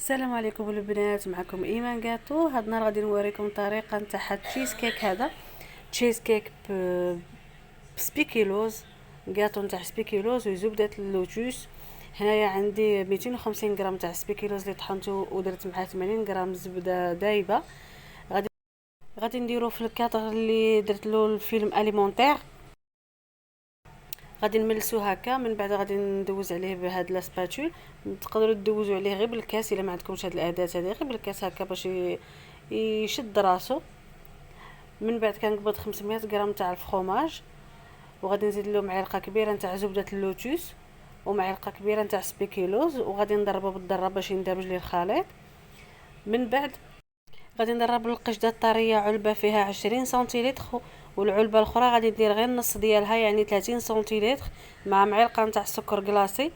السلام عليكم البنات، معكم ايمان كاتو. هاد النهار غادي نوريكم طريقه نتاع تشيز كيك. هذا تشيز كيك بسبيكيلوز، كاطو نتاع سبيكيلوز وزبده اللوتوس. هنايا عندي 250 غرام تاع سبيكيلوز اللي طحنته ودرت معاه 80 غرام زبده دايبه. غادي نديرو في الكاطر اللي درت له الفيلم اليمونتير. غادي نملسو هكا، من بعد غادي ندوز عليه بهاد لاسباتول. تقدروا تدوزوا عليه غير بالكاس الا ما عندكمش هاد الاداه هذه، غير بالكاس هكا باش يشد راسو. من بعد كنقبض 500 غرام تاع الفرomاج، وغادي نزيد له معلقه كبيره نتاع زبده اللوتوس ومعلقه كبيره نتاع سبيكيلوز، وغادي نضربه بالضرب باش يندمج لي الخليط. من بعد غادي نضرب القشده الطريه علبه فيها 20 سنتيلتر، والعلبه الاخرى غادي ندير غير النص ديالها يعني 30 سنتيلتر، مع معلقه نتاع السكر كلاصي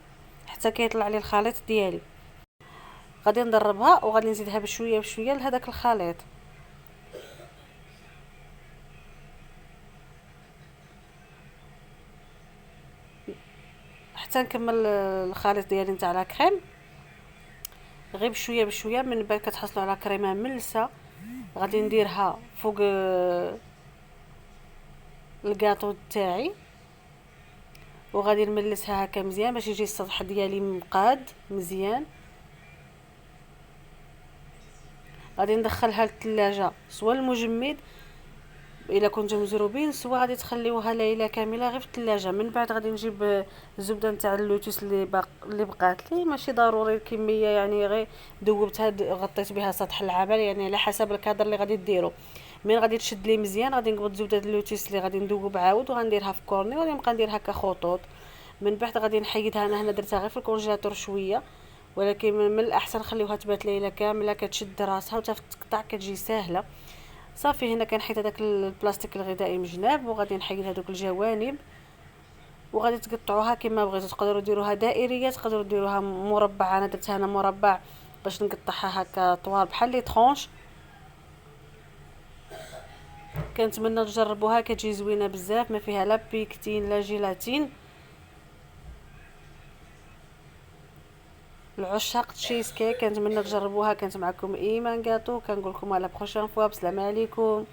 حتى كيطلع لي الخليط ديالي. غادي نضربها وغادي نزيدها بشويه بشويه لهداك الخليط حتى نكمل الخليط ديالي نتاع لا كريم غير بشويه بشويه. من بعد كتحصلوا على كريمه ملسه، غادي نديرها فوق الكاطو تاعي، وغادي نملسها هكا مزيان باش يجي السطح ديالي مقاد مزيان. غادي ندخلها للثلاجه سوا المجمد الا كنتو مزروبين، سوا غادي تخليوها ليله كامله غير في الثلاجه. من بعد غادي نجيب الزبده نتاع اللوتوس اللي بقات لي، ماشي ضروري الكميه يعني، غير ذوبتها غطيت بها سطح العمل يعني على حسب الكادر اللي غادي ديرو. من غادي تشد لي مزيان غادي نقبض زبده اللوتوس اللي غادي ندوب عاود وغنديرها في كورني، وغادي نبقى ندير هكا خطوط. من بعد غادي نحيدها. انا هنا درتها غير في الكونجيلاتور شويه، ولكن من الاحسن خليوها تبات ليله كامله كتشد راسها وتقطع كتجي سهله. صافي هنا كنحيد هذاك البلاستيك الغذائي من جناب، وغادي نحيد هذوك الجوانب، وغادي تقطعوها كما بغيتو. تقدروا ديروها دائريه، تقدروا ديروها مربع، انا درتها انا مربع باش نقطعها هكا طوال بحال لي طرونش. كنتمنى تجربوها، كتجي زوينه بزاف، ما فيها لا بيكتين لا جيلاتين. العشاق تشيز كيك كنتمنى تجربوها. كانت معكم ايمان كاطو، كنقول لكم على بروشين فوا. بسلام عليكم.